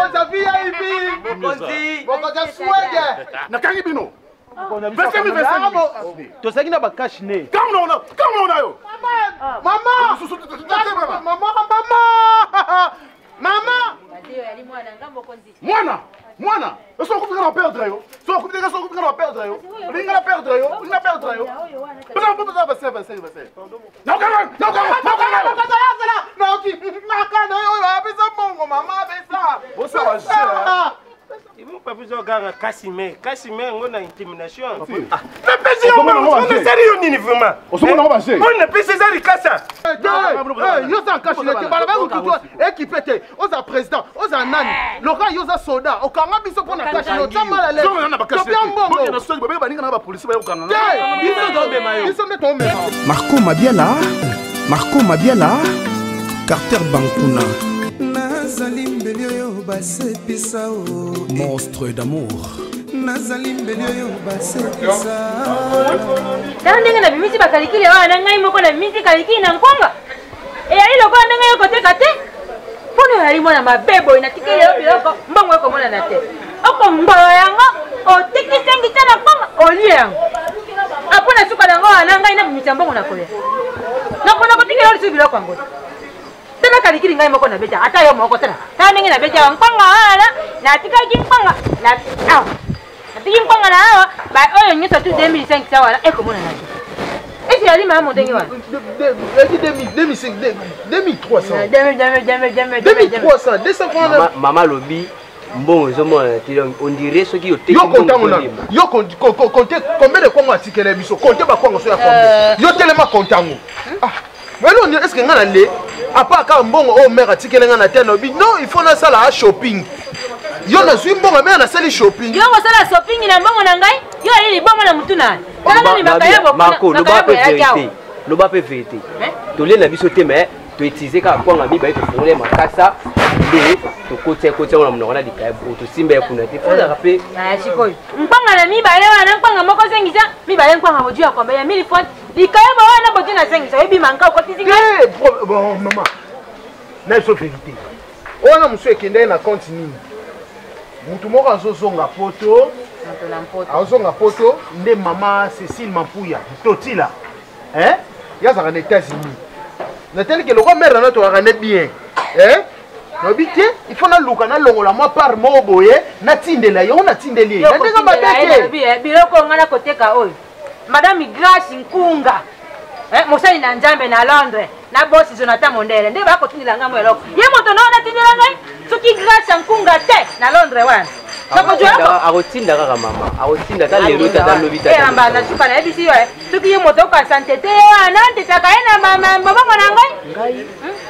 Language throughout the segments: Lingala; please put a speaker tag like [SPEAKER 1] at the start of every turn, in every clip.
[SPEAKER 1] Mokonza VIP. Mokonza swede.
[SPEAKER 2] Nakangi bino.
[SPEAKER 1] Tosaki na bakash ne.
[SPEAKER 2] Kama una yo.
[SPEAKER 1] Mama.
[SPEAKER 2] Mwana. Est-ce qu'on va perdre yo? So on va perdre yo. Linga perdre yo.
[SPEAKER 3] Ils vont pas besoin de gagner Casimé, on a intimidation.
[SPEAKER 2] Mais on est
[SPEAKER 3] sérieux, vraiment.
[SPEAKER 2] On se on va passer.
[SPEAKER 3] On est plus ça les casa.
[SPEAKER 1] Yo ça cache le balaba tout équipé on a président, on a nani. Loka yo za soldat, o kanga biso pona cache le temps mal à l'aise.
[SPEAKER 2] On a pas caché. On a soki ba ninga na ba police ba yo kana.
[SPEAKER 4] Marco Mabiala, Carter Bankuna. Monstre d'amour.
[SPEAKER 5] Ndenge na bimisi bakalikile wana ngai moko na bimisi kalikili na nkonga. Ali lokola ndenge yo koteka te. Pone ali mwana mabebo inatikile yo biloko mbongo ko mona na te. Oko mbolo yango otikisengi tena nkonga olie yango. Apona suka nango wana ngai na bimisi mbongo na kolia. Nakona kotikile yo sibi biloko ngo. Tena kalikili ngai moko na beja ata yo moko tena. Tana ndenge na beja nkonga wana na tikaki nkonga na Tiki mkonga na hawa, ba oyo nyesa tu 2005 sawa la eko mona naji. Esi ali mama ndenge wana.
[SPEAKER 1] 2300. 2300, 200
[SPEAKER 6] Mama lobi mbongo zomo on dirait ce qui
[SPEAKER 1] yo kontango na. Yo compter combien de kongo atikele biso? Compter ba kongo so ya combien? Yo telema kontango. Ah. Mais non, est-ce que ngana le à part ka mbongo o mère atikele ngana teno bi non, il faut na sala shopping. Yo na zwi mbongo mais na sali shopping.
[SPEAKER 5] Yo sala shopping na mbongo na ngai, yo ali bongo na mutu na. Kana ni bakaya boko.
[SPEAKER 6] Marco, le ba pe vérité. Le ba pe vérité. To le na biso te mais to utiliser ka kwanga mi ba to fongole makasa de to kote on na mona dikaya to simba ya kuna te. Fona rapé.
[SPEAKER 5] Ah chikoyo. Mbanga na mi ba le wana mbanga moko sengisa, mi ba le mbanga boju ya kombe ya 1000 francs. Dikaya ba wana boju na sengisa, ebi manka ko tizinga.
[SPEAKER 1] Bon maman. Na so vérité. Ona musu ekende na compte nini? Mutu moko azozonga poto. Azonga poto nde mama Cécile Mampuya totila. Hein? Yaza aux États-Unis. Na tel que le roi mère na to rane bien. Hein? No bité, il faut na luka na longola moi par mo boye na tindela yo na tindeli. Na ndenge babete.
[SPEAKER 5] Biloko ngana koteka oyo. Madame Grace Nkunga. Mosali na Nzambe na Londres. Na boss Jonathan Mondele. Nde ba kotindela ngamo eloko. Ye moto na tindela ngai. Soki Grace Nkunga te na Londres wana.
[SPEAKER 6] Arotinda kaka mama. Arotinda ta lelo tata lobita.
[SPEAKER 5] Amba na suka na ebisi yo. Soki ye moto ka santé te wana ntaka ena mama mbongo na ngai.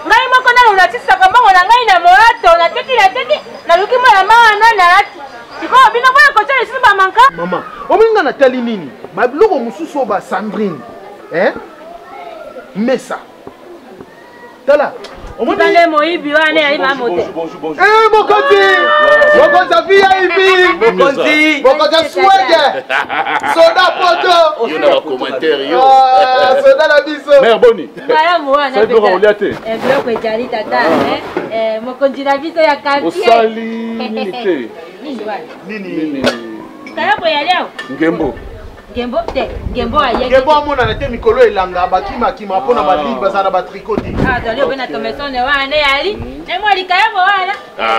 [SPEAKER 5] Ngai moko na lula tsaka mbongo na ngai na moato na teki na luki mwana mama na lati. Siko bino kwa ko tsela siba manka.
[SPEAKER 1] Mama, ominga na tali nini? Ba biloko mususu ba Sandrine. Hein? Mesa. Tala.
[SPEAKER 5] Bonjour, bonjour.
[SPEAKER 1] Eh, Mokonzi! Mokonzi VIP!
[SPEAKER 6] Mokonzi!
[SPEAKER 1] Mokonzi swede! Soda poto!
[SPEAKER 2] Il y a un commentaire.
[SPEAKER 1] Soda la biso!
[SPEAKER 2] Mère Boni!
[SPEAKER 1] Ça doit rouler à terre.
[SPEAKER 5] Mokonzi la biso ya quartier.
[SPEAKER 2] Osali Nini.
[SPEAKER 1] Nini.
[SPEAKER 5] Kaya ko ya leo.
[SPEAKER 2] Ngembo.
[SPEAKER 5] Gembo te, Gembo aye.
[SPEAKER 1] Gembo amona na te mikolo elanga bakima kima pona ba ligne bazana ba tricoti.
[SPEAKER 5] Ah, dalio bena tomesone wana yali. Emo likaya bo wana.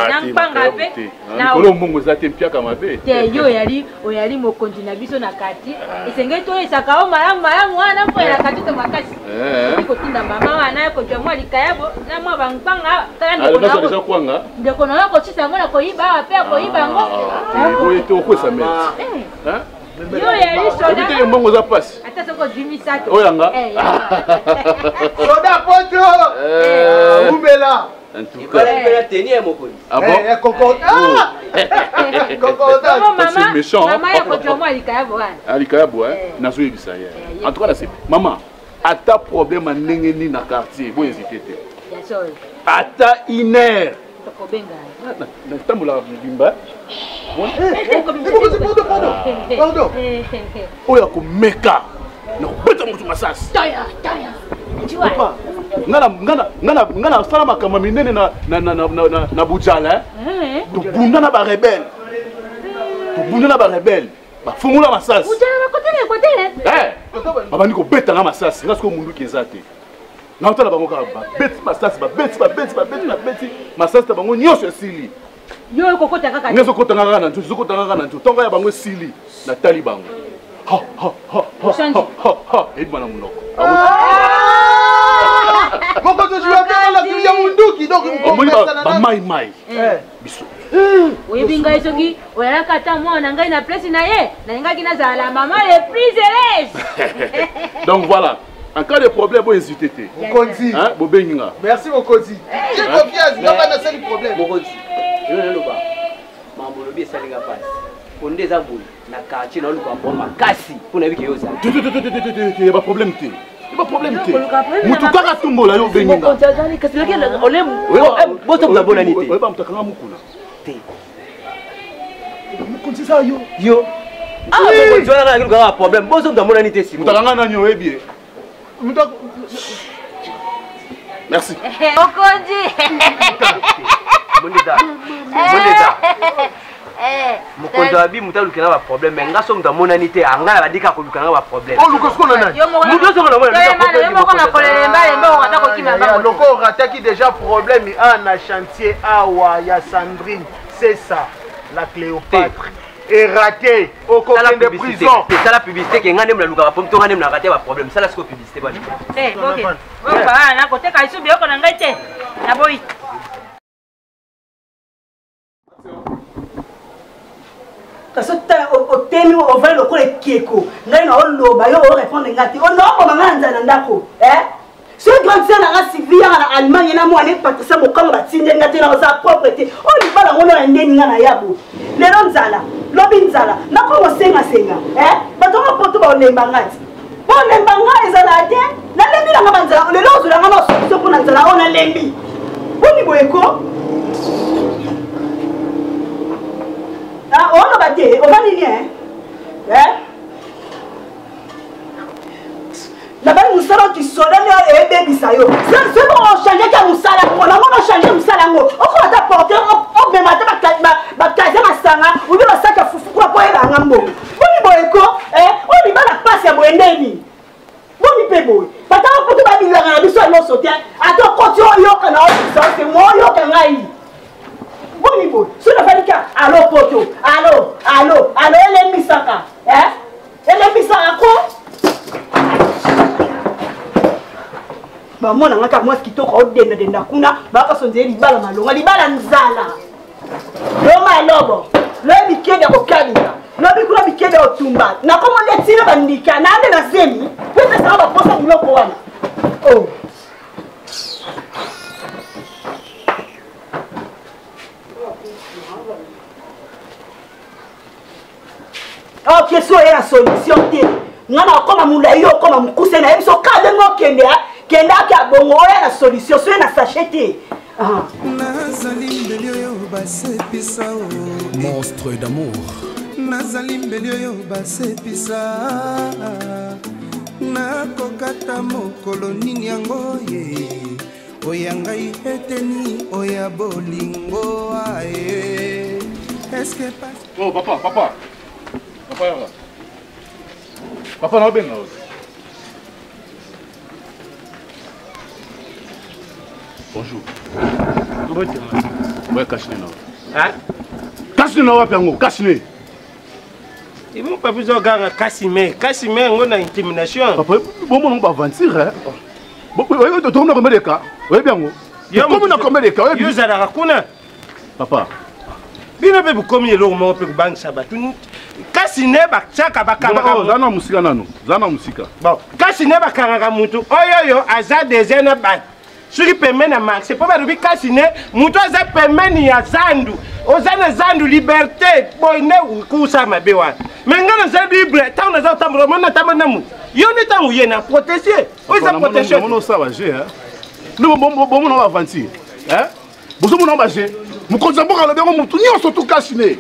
[SPEAKER 5] Na mpanga pe.
[SPEAKER 2] Na mikolo mbongo za te mpia kama be.
[SPEAKER 5] Te yo yali, oyali mokonzi na biso na kati. Esenge to esaka o malamu wana po ya kati to makasi. Ko tinda mama wana ko jwa likaya bo na mwa bangpanga kala ndiko na. Ndiko na ko tsisa ngona ko iba pe ko iba ngo.
[SPEAKER 2] Ko eto ko sa mère. Hein?
[SPEAKER 5] Yo yali soda.
[SPEAKER 2] Vous mbongo za passe.
[SPEAKER 5] Ata soko jimi sato.
[SPEAKER 2] Oyanga.
[SPEAKER 1] Soda poto. Umela.
[SPEAKER 6] En tout cas, il va tenir mon colis.
[SPEAKER 2] Ah bon?
[SPEAKER 1] Concorde.
[SPEAKER 2] C'est méchant.
[SPEAKER 5] Maman ya ko jwa likaya bo wana.
[SPEAKER 2] Alikaya bo nazo yebisa ye. En tout cas là c'est maman. Ata problème ndenge ni na quartier, bo hésiter te.
[SPEAKER 5] Bien sûr.
[SPEAKER 2] Ata iner.
[SPEAKER 5] Tokobenga.
[SPEAKER 2] Na tambola bimba.
[SPEAKER 1] Pardon.
[SPEAKER 2] Oya ko meka. Na beta mutu masasi.
[SPEAKER 5] Taya. Tu vois.
[SPEAKER 2] ngana sala makama minene na bujala tobunda na ba rebelle bafungula masasi babandi kobeta nga masasi nga siko mundu keza te naotala bango kaka babeti masasi babeti masasi na bango nyonso esili ngezokotanga kaka na ntu ezokotanga kaka na ntu ntongo ya bango esili natali bango eyidi bana monoko omoni bamaimai biso
[SPEAKER 5] oyebi ngai soki oyalaka ata mwana na ngai na place na ye nalingaki nazala la mama le plus heureuse.
[SPEAKER 2] Donc voilà, en cas de problème, vous hésitez.
[SPEAKER 1] Mokonzi.
[SPEAKER 2] Hein, Bobenga.
[SPEAKER 1] Merci Mokonzi. J'ai confiance, il n'y a pas de seul problème.
[SPEAKER 6] Mokonzi. Je ne sais pas. Mambo ça les gars passe. On des aboules na quartier na luka bomba kasi kuna wiki yoza.
[SPEAKER 2] Il y a pas problème té. Il y a pas problème té. Mutuka ka tumbola yo Benga.
[SPEAKER 6] Mokonzi kasi laki olem. Boto mna bonanité.
[SPEAKER 2] Ouais ba mtakanga mukuna.
[SPEAKER 6] Té.
[SPEAKER 2] Mokonzi ça yo.
[SPEAKER 6] Yo. Ah, Mokonzi wana na luka problème. Boto mna bonanité si.
[SPEAKER 2] Mtakanga na nyo ebie. Merci.
[SPEAKER 5] Mokonzi.
[SPEAKER 6] Mondeza. Mokonzi abi mutalukana ba problème mais ngaso mutamonanité anga badika kolukana ba problème.
[SPEAKER 1] Oh luko siko nani?
[SPEAKER 6] Muto soko na mwana.
[SPEAKER 5] Yo moko na kolemba lemba okata kokima ba.
[SPEAKER 1] Loko rataki déjà problème na chantier awa ya Sandrine. C'est ça la Cléopâtre. Et raté au côté de prison.
[SPEAKER 6] C'est ça la publicité qui ngane mla luka ba pomto ngane mla raté ba problème. Ça la siko publicité ba.
[SPEAKER 5] OK. Ba na côté ka isu bioko na ngai te. Na boyi.
[SPEAKER 7] Kaso ta otemi ovale lokola kieko ngai na oloba yo répondre ngati on no ko manganda na ndako ce grand sœur na Sylvia na Allemagne na mwana Patricia mokamba batinde ngati na za propriété o libala ngono na ndeni nga na yabo lelo nzala lobi nzala na ko senga bato ko poto ba olemba ngati bo lemba nga ezala te na lembi na nga lelo ozula nga no so ko na nzala ona lembi boni boyeko. Ah, on va battre, on va ligner, là-bas, nous savons qui sont là et baby ça yo. C'est bon, on change qu'à nous saler, on a changé nous saler. On va t'apporter, on va mettre ma case ma sanga, ou bien la sac à foufou pour appuyer la ngambo. Boni boyeko, on y va la passe à boyendeni. Boni pebo. Pata pour tout babi la biso no soutien. Attends, continue yo kana ça c'est moi yo kana yi. Boni boy, sur la falika, allo poto, allo, elle misaka, elle misaka ko. Ba mona ngaka moi kitoko odenda kuna, ba ka sonze libala malonga, libala nzala. Loma lobo, le bikede ko kabika, le bikula bikede otumba. Na komande tira bandika, na ande na zemi, pesa sa ba posa biloko wana. Oh. Ok, so la solution. Ngana koma mulayo koma mukuse na biso kade ngo kende ka bongo la solution so na sachete.
[SPEAKER 8] Nazali mbelio basepisa o
[SPEAKER 4] monstre d'amour.
[SPEAKER 8] Nazali mbelio basepisa na kokata mokolo nini yango ye oyangai eteni oya bolingo ae. Est-ce que pas?
[SPEAKER 2] Oh papa. Papa na benga. Bonjour. Ouais, Kachine non.
[SPEAKER 3] Hein?
[SPEAKER 2] Kachine non wapi yango? Kachine.
[SPEAKER 3] Il m'a pas besoin de gagner Casimé, on a intimidation.
[SPEAKER 2] Papa, bon mon va avancer hein. Bon, tu tournes combien de cas? Oui bien go. Comment on combien de cas?
[SPEAKER 3] Yo za la kuna.
[SPEAKER 2] Papa.
[SPEAKER 3] Bino be bu komi lo mo pe bank sabat. Kasine ba chaka ba kanga.
[SPEAKER 2] Oh, zana musika nano. Zana musika.
[SPEAKER 3] Bon, kasine ba kanga mutu. Oyoyo aza dezena ba. Suri peme na max, c'est pas rubi kasine, mutu aza peme ni ya zandu. Ozana zandu liberté, boy ne kusa mabewa. Mengana zandu libre, ta na za tambro mona tamana mu. Yo ne tangu ye na protéger. Oza protéger.
[SPEAKER 2] Mono ça va gérer hein. Nous bon on va avancer. Hein? Bozo mon va gérer. Mukonza mboka la bengo mutu nyonso to kasine.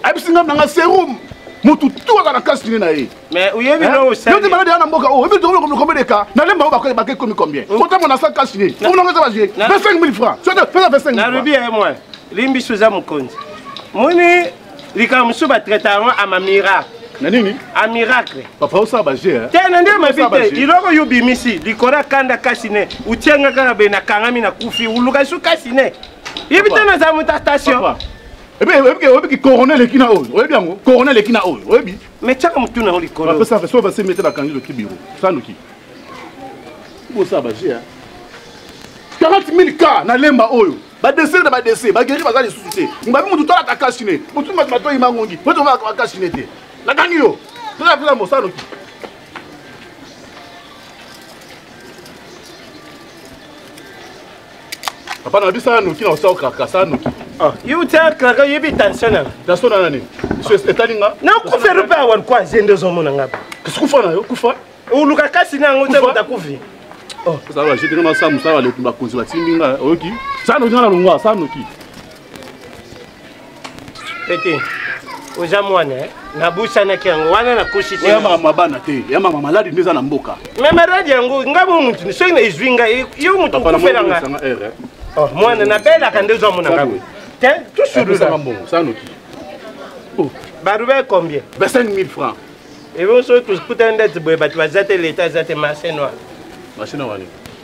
[SPEAKER 2] Abisinga nanga serum. Mutu tout à la casse naïe.
[SPEAKER 3] Mais où est venu au sein?
[SPEAKER 2] Je dis malade à Mboka. Oh, mais combien de cas? N'a même pas baqué comme combien? Pourtant mon affaire casse naïe. Vous n'avez pas joué. 25 000 francs. Tu as fait 25 000 francs.
[SPEAKER 3] Narubi et moi. Limbi Souza Mukonzi. Moni, Rikamusuba traitement à ma miracle.
[SPEAKER 2] Nani?
[SPEAKER 3] À miracle.
[SPEAKER 2] Papa, ça va gérer.
[SPEAKER 3] Tiens, Nandi ma vite. Il aura eu bimisi. Likora kanda kasine. Ou tiens, Karabe na Kangami na Koufi. Ou Lukasu kasine. Il y a bien dans la station.
[SPEAKER 2] Eh bien, oui, coronel qui n'a oui bien, coronel qui n'a oui bien.
[SPEAKER 3] Mais tu as comme tout dans le coronel.
[SPEAKER 2] Après ça, on va se mettre la candidate qui bureau. Ça nous qui. Où ça va gérer? 40 000 cas na lemba oyo. Ba dessin na ba dessin, ba guérir bazali suscité. Mba bi mutu tola ta kashine. Mutu mato imangongi. Mutu va kashine te. La ganyo. Tu as fait la mossa nous qui. Papa na bisa nous qui na osa okaka ça nous qui.
[SPEAKER 3] Oh, you tell Kaka you be tension.
[SPEAKER 2] Tension na nani? Monsieur Etalinga.
[SPEAKER 3] Na ku faire pas wan kwa zende zo mona ngapa.
[SPEAKER 2] Qu'est-ce que vous faites là? Kufa.
[SPEAKER 3] O luka kasi na ngote mutakufi.
[SPEAKER 2] Oh, ça va, j'ai tellement ça va le ba konzi ba timinga. OK. Ça nous na longwa, ça nous qui.
[SPEAKER 3] Peti. Oja mwana na busa na kyango wana na kushite.
[SPEAKER 2] Ya mama bana te. Ya mama maladi ndeza na mboka.
[SPEAKER 3] Mema radi yango ngabo muntu ni sengna izwinga yo muntu kufela nga. Oh, mwana na bela kande zo mona ngabo. Tiens, tout sur le
[SPEAKER 2] bon, ça nous qui.
[SPEAKER 3] Oh, Baroubé combien?
[SPEAKER 2] 25 000 francs.
[SPEAKER 3] Et vous savez tous putain d'être boy, tu vas zate l'état, zate marché noir.
[SPEAKER 2] Marché noir.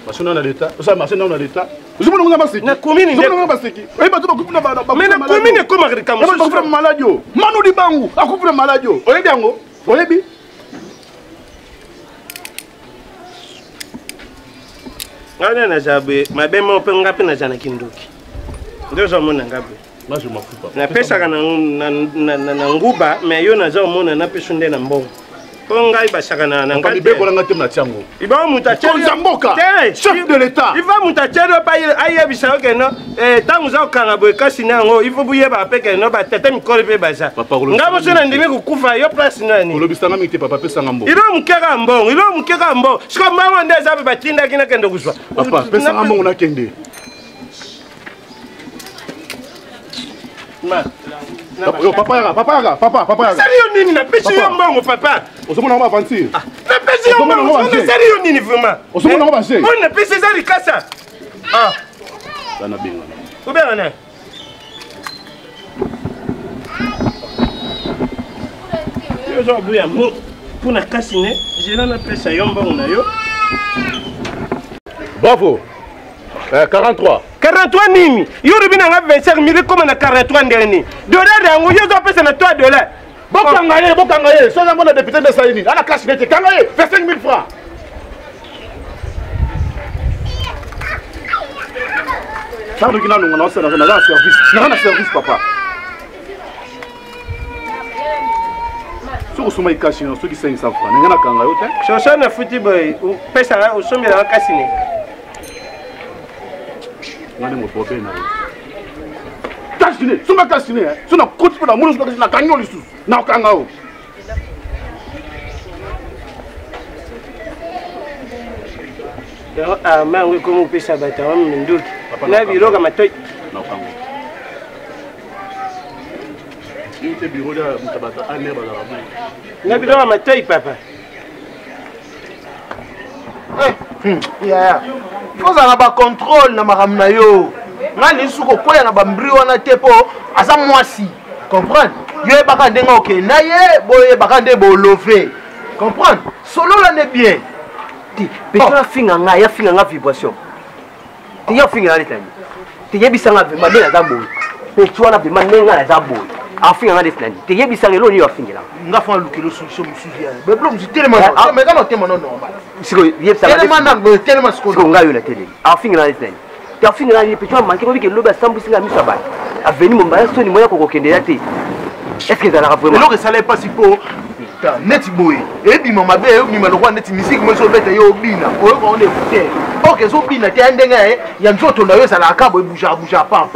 [SPEAKER 2] Marché noir dans l'état. Ça marché noir dans l'état. Je me demande pas ce qui.
[SPEAKER 3] Na commune,
[SPEAKER 2] je me demande pas ce qui. Oui, bah tu vas couper na ba.
[SPEAKER 3] Mais na commune comment rika
[SPEAKER 2] mo. On va faire malade yo. Manu di bangu, a couper malade yo. Oye bien ngo. Oye bi.
[SPEAKER 3] Ngana na jabe, mabeme openga pe na jana kinduki. Ndio zo mona ngabe.
[SPEAKER 2] Moi je m'en fous pas.
[SPEAKER 3] Na pesa kana na nguba, mais yo na zo mona na pesu nde na mbongo. Ponga ibashaka na ngati.
[SPEAKER 2] Ibe ko na ngati na tiango.
[SPEAKER 3] Iba mutachero
[SPEAKER 2] Zamboka. Chef de l'état.
[SPEAKER 3] Iba mutachero pa aye bisao ke no. Tangu za okanga boy kasi na ngo, ifu buye ba peke no ba tete mikole pe baza. Ngabo so na ndimi kukufa yo place nani.
[SPEAKER 2] Kolobisanga mite papa pesa ngambo.
[SPEAKER 3] Ilo mukeka mbongo. Siko mama nde za ba tinda kina kende kuswa.
[SPEAKER 2] Papa pesa ngambo na kende. Yo papa yaga.
[SPEAKER 3] Sérieux nini na pesi yo mbongo papa.
[SPEAKER 2] Osomona ngoma avantir.
[SPEAKER 3] Na pesi yo mbongo. Sérieux nini vraiment.
[SPEAKER 2] Osomona ngoma banger.
[SPEAKER 3] On na pesi za likasa. Ah.
[SPEAKER 2] Dana binga.
[SPEAKER 3] Ubera na. Yo zo buya mo. Puna kasine, jela na pesa yo mbongo na yo.
[SPEAKER 2] Bravo. 43.
[SPEAKER 3] 43 nini? Yuri bina nga 25 000 comme na 43 ndeni. Dollar yango yo zo pesa na 3 dollars.
[SPEAKER 2] Bokangaye. Ça na mona député de Saini. Ala cash nete kangaye 25 000 francs. Ça nous kina nunga na service. Na service papa. Soko soma ikashi na soki 500 francs. Ngana kangayo te.
[SPEAKER 3] Shosha na futi boy, pesa o somi la kasine.
[SPEAKER 2] Ngane mo pope na. Kasine, suma kasine. Suna koti pona mulo suna na kanyo lisu. Na kangao.
[SPEAKER 3] Ah, mangu como pesa bata wa minduki. Na biroga matoi.
[SPEAKER 2] Na kango. Inte biroga mutabata ane bazarabu.
[SPEAKER 3] Na biroga matoi papa.
[SPEAKER 1] Ya. Foza na ba contrôle na makambo na yo. Ngani suko koya na ba mbri wana te po aza mwasi. Comprendre? Yo ebaka ndenga okenda ye, boye baka nde bolove. Comprendre? Solo la ne bien.
[SPEAKER 6] Ti, petra finga nga vibration. Ti ya finga na tani. Ti yebisa nga vema na zambo. Petra na vema nga na zambo. Afinga nga tani. Ti yebisa ngelo ni afinga la.
[SPEAKER 1] Nga fa lukilo solution musuya. Beblo mzitele mais kana tema non normal.
[SPEAKER 6] Siko yebisa nga.
[SPEAKER 1] Tellement
[SPEAKER 6] siko nga yo na tele. Afinga na tani. Ti afinga na petra manke ko bike loba sambu singa misaba. Aveni mombaya soni moya ko kokendela te. Est-ce que ça la vraiment?
[SPEAKER 1] Alors que ça n'est pas si beau. Net boy. Et puis maman bé, mi maloko net musique mo so beta yo bina. O ko on écouter. OK, so bina te ndenga ya nzoto na yo ça la kabo bouja pam.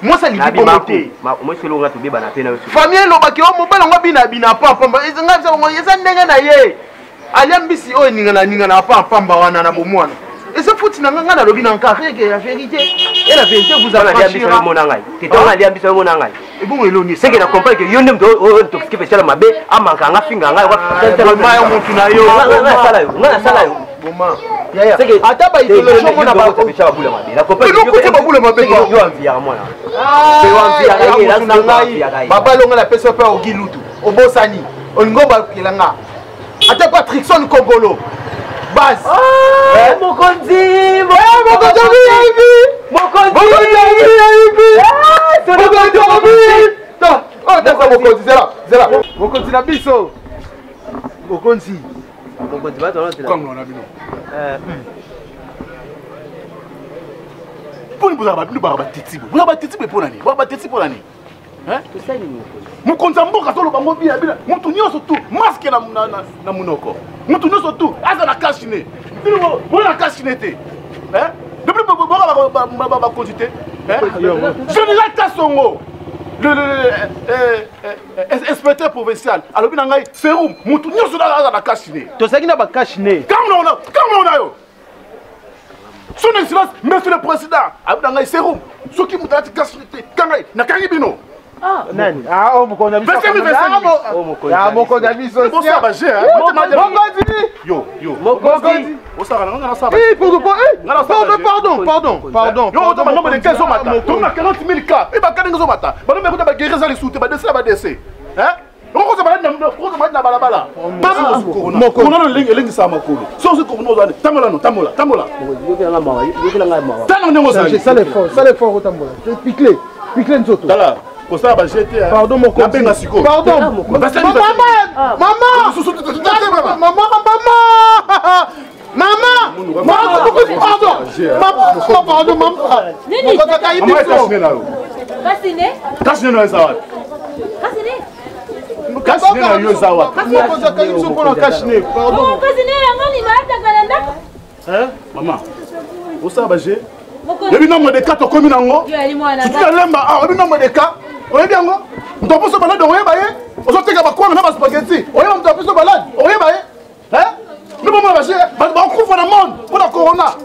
[SPEAKER 1] Moi ça li bomboté.
[SPEAKER 6] Moi c'est longa to beba na pena yo.
[SPEAKER 1] Famille lo baki o mo bala ngo bina pam. Ezanga ça ngo yesa ndenga na ye. Aliambisi o ninga na pam wana na bomwana. Et ce foot na nganga na lobi na carré que la vérité. Et la vérité vous a
[SPEAKER 6] franchira. Tu t'en as dit ambition mon angai.
[SPEAKER 1] bon eloni
[SPEAKER 6] c'est que na comprendre que yo ndem to toxique fait chala mabe amanga nga finga nga kwa
[SPEAKER 1] mayo mutu na yo
[SPEAKER 6] nga sala yo
[SPEAKER 1] Goma
[SPEAKER 6] c'est que
[SPEAKER 1] ata ba idéologie mona ba
[SPEAKER 6] ko fait chala bula mabe na comprendre
[SPEAKER 1] que yo bula mabe
[SPEAKER 6] yo envia moi c'est envia
[SPEAKER 1] na ngai baba longa la pesa pa ogilutu obosani olingo ba kilanga ata Patrickson Kongolo base
[SPEAKER 6] mokonzi
[SPEAKER 1] mokonzi na biso mokonzi
[SPEAKER 2] poni bozala batiti boza batiti mpe mponani boza batiti mponani mokonzi ya mboka toloba ngo bia bina motu nyonso tu maske na monoko motu nyonso tu aza na kashine bino boza na kashine te depuis boka bakonzi te général Kasongo inspecteur provincial alobi na ngai serum motu nyonso aza na kashine
[SPEAKER 1] tozalaki na bakashine
[SPEAKER 2] kamona yo son excellence monsieur le président alobi na ngai serum soki moto alati kashine te kangai nakangi bino
[SPEAKER 1] nani mokonzi mokonzi biso
[SPEAKER 2] elengisa makolo soki tambola
[SPEAKER 1] pardon mon conseil. Pardon.
[SPEAKER 2] Maman, nombre de cas tokomi nango. Tu lemba, nombre de cas. Oye bien ngo. Ntoposo balade oye baye. Ozoteka bakwanga na ba spaghetti. Oye ntoposo balade oye baye. Nous maman baje, ba kufa na monde pour la corona.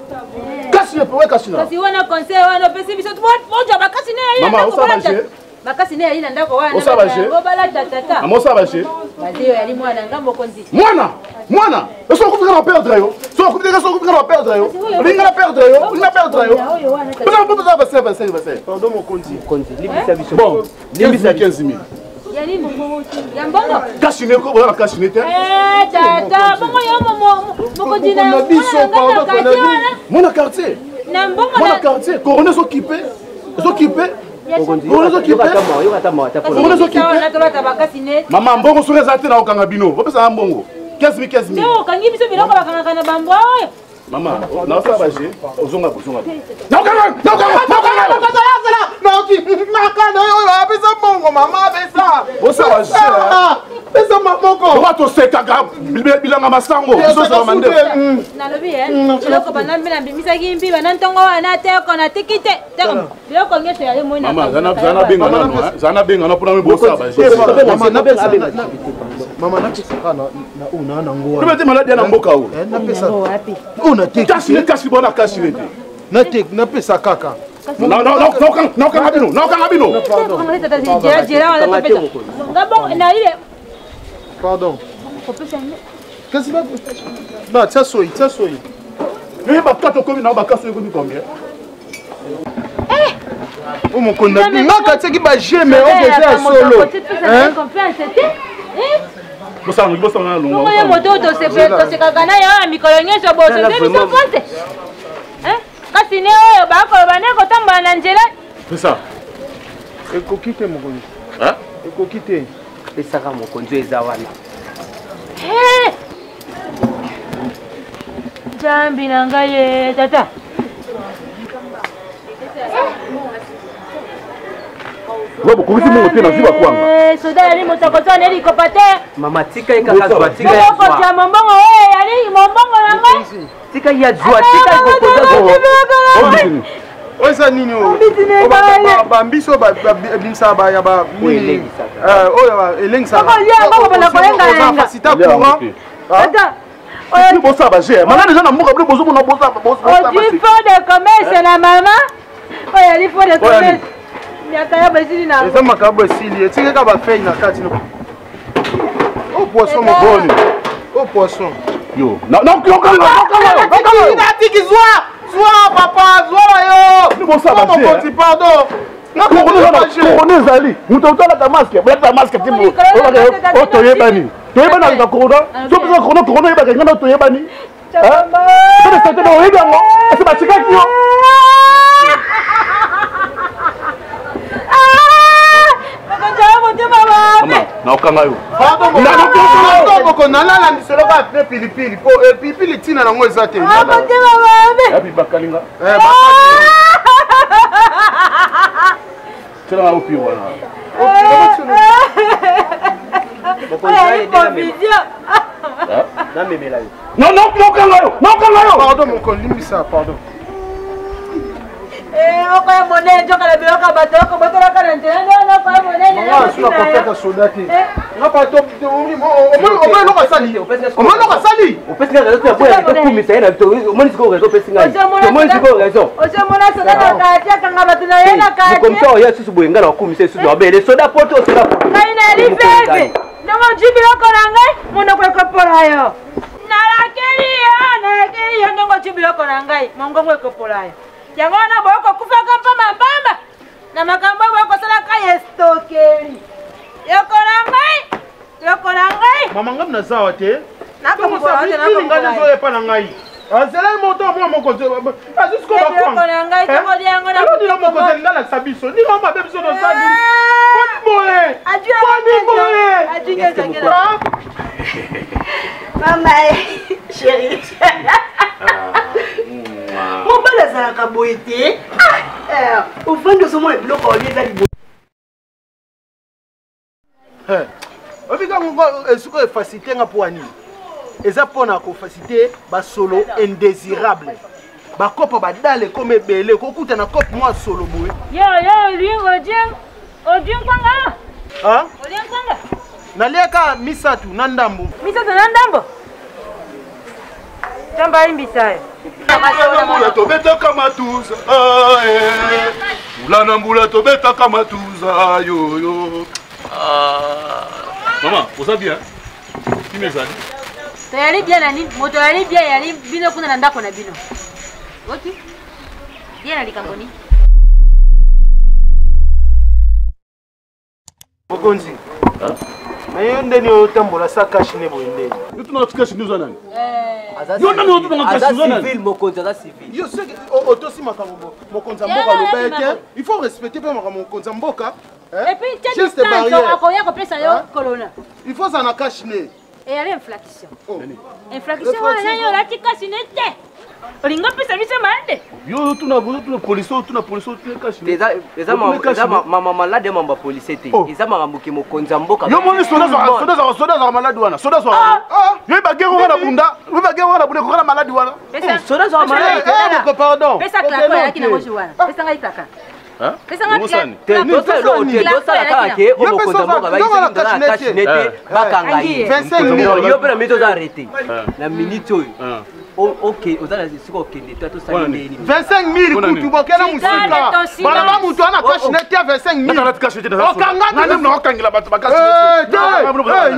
[SPEAKER 2] Kasi ne peut kasi na.
[SPEAKER 5] Kasi wana conseil wana pesi biso tout monde ba kasi ne ya.
[SPEAKER 2] Maman, osa baje.
[SPEAKER 5] Ba kasi ne ya ndako wana.
[SPEAKER 2] Osa baje.
[SPEAKER 5] Ngo balade tata.
[SPEAKER 2] Maman osa baje.
[SPEAKER 5] Bazio yali mwana ngambo konzi.
[SPEAKER 2] Mwana. Est-ce qu'on va perdre yo? So on va perdre yo. Linga perdre yo.
[SPEAKER 1] Pardon mon konzi.
[SPEAKER 2] Bon, libisa 15 000.
[SPEAKER 5] Yali mbongo. Ya mbongo.
[SPEAKER 2] Kashine ko bana kashine te.
[SPEAKER 5] Tata, bongo yo mokonzi na
[SPEAKER 1] biso pardon
[SPEAKER 2] mon quartier.
[SPEAKER 5] Na mbongo
[SPEAKER 2] mon quartier, corona s'occuper. Maman mbongo soki eza te na okanga bino opesaka mbongo 15 000
[SPEAKER 5] okangi biso biloko bakangaka na bambo oyo
[SPEAKER 2] mama naosala baje ozonga
[SPEAKER 1] apesa mbongo mama apesa
[SPEAKER 2] osala
[SPEAKER 1] pesa maboko
[SPEAKER 2] oba tosekaka bilanga masango biso mande
[SPEAKER 5] nalobi biloko banambi na bimisaki mpi bana ntongo wana teko na tiki te biloko nyonso yali moi
[SPEAKER 2] zana bengana mpona mibosala baje
[SPEAKER 1] mama napesaka na una nango
[SPEAKER 2] te maladi ya na mboka o
[SPEAKER 1] una te
[SPEAKER 2] kasi bona kasi te
[SPEAKER 1] napesa kaka
[SPEAKER 2] naokanga bino
[SPEAKER 1] pardon kasi ba tia soyi
[SPEAKER 2] bakati okomi nao bakasi ekomi combien
[SPEAKER 1] omokonda ngaka tiaki bageme okeza ya solo
[SPEAKER 2] bosanga na longo
[SPEAKER 5] oyo moto tosekaka na yo ya mikolo nyonso bosoze biso pose kasi ne oyo bakoloba ne kotambola na nzela
[SPEAKER 2] pesa
[SPEAKER 1] ekoki te mokonzi ekoki te
[SPEAKER 6] pesaka mokonzi eza wana
[SPEAKER 5] jambi na ngai ye tata
[SPEAKER 2] bokokisi mongo te nazwi bakwanga
[SPEAKER 5] soda yali moto akozwa na elikopa te
[SPEAKER 6] mama tika ye kaka zwa tika ya
[SPEAKER 5] zwa mombongo oyo yali mombongo na ngai
[SPEAKER 6] tika ya zwa tika ikokoza
[SPEAKER 1] oza nini bambiso babimisaka oyo elengisaka sita courant
[SPEAKER 2] bosala baje malade eza na mboka bino bozomona
[SPEAKER 5] odi fond de commerce na mama oyo ali fond de commerce Miaka basili na.
[SPEAKER 1] Eza makabo esili, etinga ka ba fei na kati no. O poisson mon bon. O poisson.
[SPEAKER 2] Yo, non, kanga.
[SPEAKER 1] Sois papa, sois yo.
[SPEAKER 2] Ni bon ça va.
[SPEAKER 1] Pardon.
[SPEAKER 2] Corona zali. Mutotala ta masque, bla ta masque timbo. O toyebani. Toyebani na corona. So pesa corona yeba ngana toyebani. Hein? C'était dans les gars. C'est pas chica qui yo. Na okanga yo.
[SPEAKER 1] Pardon, nalala ndiselo ba pe pilipili. Po pilipili tina na ngo ezate.
[SPEAKER 2] Ya bi bakalinga. Tela na opi wana. Non, pardon, mon collègue, ça, pardon.
[SPEAKER 5] Nalakeli yo ndongo chibiloko na ngai mongongo ekopolayo yango na boyoko kufaka mpa mambamba na makambo boyoko sala ka estokeli yoko na ngai
[SPEAKER 1] mama ngam na zawa te
[SPEAKER 5] na ko mbola te na ko
[SPEAKER 1] ngani zo epa na ngai azela moto mo moko azusko ba kwa
[SPEAKER 5] yoko na ngai to kodi yango na
[SPEAKER 1] ko moko zela na sabiso ni mama bebiso no sali boye
[SPEAKER 5] ajinge zangela
[SPEAKER 7] Mama, chérie. Mon père est à la caboïté. Au fond de ce moment, il bloque au lieu d'aller.
[SPEAKER 1] Est-ce facilité nga poani? Eza pona ko facilité ba solo indésirable. Ba kopa ba dale comme belé ko kuta na kope moi solo boy.
[SPEAKER 5] Yo lui odien kwanga.
[SPEAKER 1] Hein?
[SPEAKER 5] Odien kwanga.
[SPEAKER 1] Naliaka misatu nandambo.
[SPEAKER 5] Tamba imbisayo.
[SPEAKER 2] Mbula tobeta kama tuza. Mbula tobeta kama tuza yo. Maman, vous bien? Qui me zali?
[SPEAKER 5] Tayari bien nani? Moto yali bien yali bino kuna ndako na bino. Oti? Bien ali kamboni.
[SPEAKER 1] Mokonzi. Mais ndeni otambola sa cash ne boyende.
[SPEAKER 2] Yo tuna cash nous anani.
[SPEAKER 6] Yo nani tuna cash nous anani. Civil mokonzi za civil.
[SPEAKER 1] Yo c'est autosi makambo. Mokonzi mboka lobeke. Il faut respecter pe mokonzi mboka.
[SPEAKER 5] Et puis tu dis ça akoya ko pesa yo kolona.
[SPEAKER 1] Il faut ça na cash ne.
[SPEAKER 5] Et elle inflation. Inflation wana yo la cash ne te. Olinga pesa bise mande.
[SPEAKER 2] Yo tuna police tuna cash ne.
[SPEAKER 6] Eza mama malade mamba police te. Eza makambuki mokonzi mboka.
[SPEAKER 2] Yo moni soda za malade wana. Soda za. Yo ba gero wana bunda. Yo ba gero wana bunda ko kana malade wana.
[SPEAKER 6] Soda za malade.
[SPEAKER 1] Pardon.
[SPEAKER 5] Pesa klako yaki na moshi wana. Pesa ngai klaka.
[SPEAKER 2] Hein?
[SPEAKER 5] Pesa ngai klaka.
[SPEAKER 6] Dosa la kake o mokonzi mboka ba isinga na cash nete bakanga yi.
[SPEAKER 1] 25
[SPEAKER 6] yo pela mito za arrêter. Na minute oyo. Ok, vous allez dire que tu as
[SPEAKER 1] 25 000 kutu bokena musika. Bala ba mutu ana cash net 25 000.
[SPEAKER 2] Nana cash net.
[SPEAKER 1] Okanga
[SPEAKER 2] nana na okangela bato ba cash net.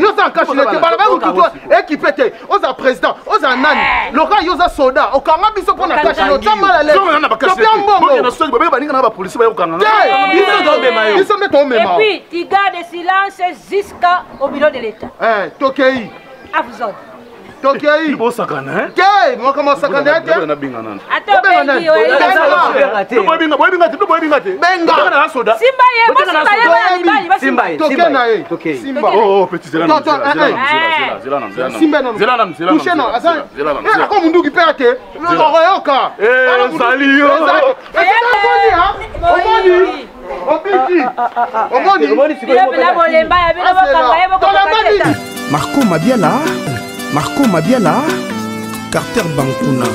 [SPEAKER 1] Yo sa cash net bala ba mutu équipe te. Oza président, oza nani. Loka yo za soda. Okanga biso pona cash net. Tamala le.
[SPEAKER 2] Nana ba cash net. Bon na soki ba ba ninga na ba police ba okanga.
[SPEAKER 1] Ils sont de tomber.
[SPEAKER 5] Et puis tu gardes silence jusqu'au bureau de l'État.
[SPEAKER 1] Tokei.
[SPEAKER 5] À vous autres.
[SPEAKER 1] Tokei.
[SPEAKER 2] Ibo sakana hein?
[SPEAKER 1] Kei, moi comment sakana te?
[SPEAKER 2] Na binga nana.
[SPEAKER 5] Attends,
[SPEAKER 2] boy binga te.
[SPEAKER 1] Benga
[SPEAKER 2] na soda.
[SPEAKER 5] Simba ye,
[SPEAKER 1] Simba.
[SPEAKER 2] Oh, petit zela na.
[SPEAKER 1] Comme mundu ki perte. Oyoka.
[SPEAKER 2] Sali yo.
[SPEAKER 4] Marco Mabiala, Carter Bankuna.